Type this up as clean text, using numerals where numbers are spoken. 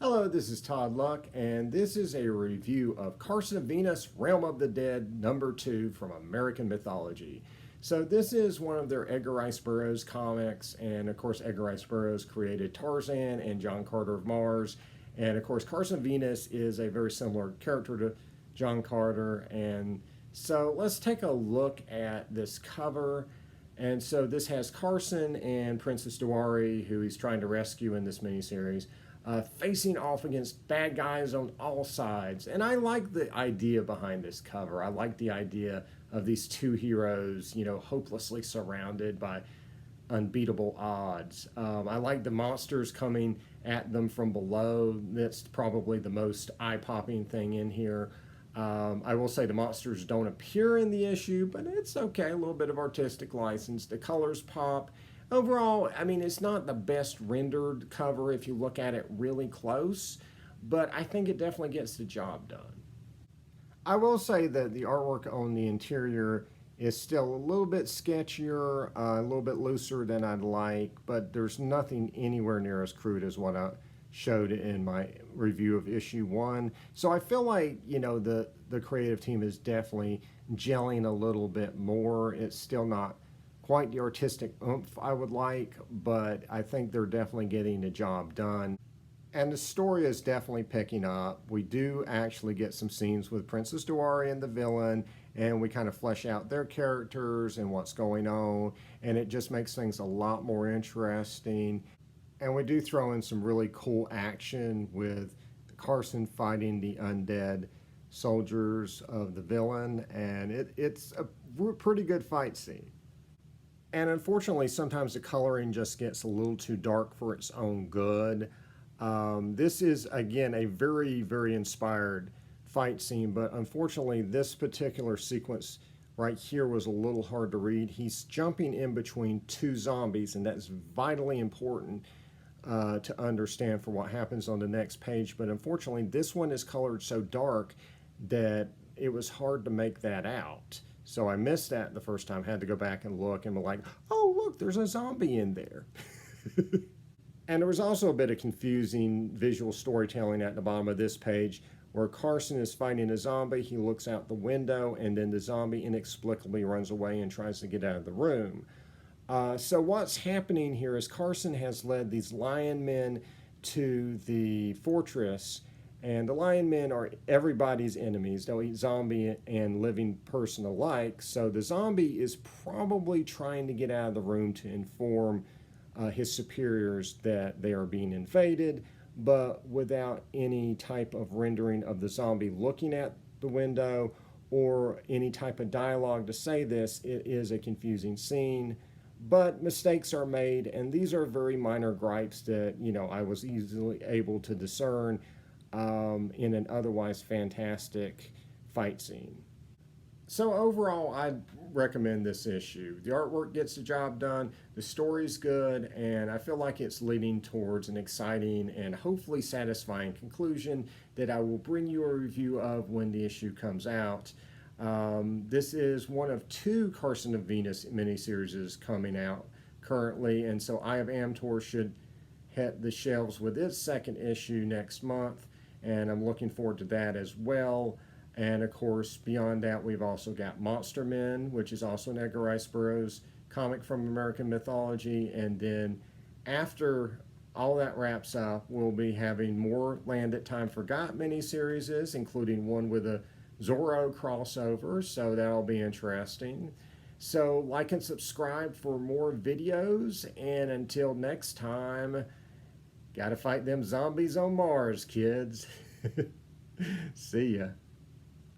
Hello, this is Todd Luck, and this is a review of Carson of Venus, Realm of the Dead, #2 from American Mythology. So this is one of their Edgar Rice Burroughs comics, and of course Edgar Rice Burroughs created Tarzan and John Carter of Mars, and of course Carson of Venus is a very similar character to John Carter, and so let's take a look at this cover. And so this has Carson and Princess Dewari, who he's trying to rescue in this miniseries, facing off against bad guys on all sides. And I like the idea behind this cover. I like the idea of these two heroes, hopelessly surrounded by unbeatable odds. I like the monsters coming at them from below. That's probably the most eye-popping thing in here. I will say the monsters don't appear in the issue, but it's okay. A little bit of artistic license. The colors pop. Overall, I mean, it's not the best rendered cover if you look at it really close, but I think it definitely gets the job done. I will say that the artwork on the interior is still a little bit sketchier, a little bit looser than I'd like, but there's nothing anywhere near as crude as what I showed in my review of issue 1. So I feel like, the creative team is definitely gelling a little bit more. It's still not quite the artistic oomph I would like, but I think they're definitely getting the job done. And the story is definitely picking up. We do actually get some scenes with Princess Dewari and the villain, and we kind of flesh out their characters and what's going on, and it just makes things a lot more interesting. And we do throw in some really cool action with Carson fighting the undead soldiers of the villain, and it's a pretty good fight scene. And unfortunately, sometimes the coloring just gets a little too dark for its own good. This is, again, a very, very inspired fight scene, but unfortunately, this particular sequence right here was a little hard to read. He's jumping in between two zombies, and that's vitally important to understand for what happens on the next page. But unfortunately, this one is colored so dark that it was hard to make that out. So I missed that the first time, had to go back and look, and be like, oh, look, there's a zombie in there. And there was also a bit of confusing visual storytelling at the bottom of this page where Carson is fighting a zombie, he looks out the window, and then the zombie inexplicably runs away and tries to get out of the room. So what's happening here is Carson has led these lion men to the fortress, and the lion men are everybody's enemies. They'll eat zombie and living person alike. So the zombie is probably trying to get out of the room to inform his superiors that they are being invaded, but without any type of rendering of the zombie looking at the window or any type of dialogue to say this. It is a confusing scene, but mistakes are made, and these are very minor gripes that, I was easily able to discern in an otherwise fantastic fight scene. So overall, I'd recommend this issue. The artwork gets the job done, the story's good, and I feel like it's leading towards an exciting and hopefully satisfying conclusion that I will bring you a review of when the issue comes out. This is one of 2 Carson of Venus miniseries coming out currently, and so Eye of Amtor should hit the shelves with its 2nd issue next month, and I'm looking forward to that as well. And of course, beyond that, we've also got Monster Men, which is also an Edgar Rice Burroughs comic from American Mythology. And then after all that wraps up, we'll be having more Land That Time Forgot miniseries, including one with a Zorro crossover, so that'll be interesting. So like and subscribe for more videos, and until next time, gotta fight them zombies on Mars, kids. See ya.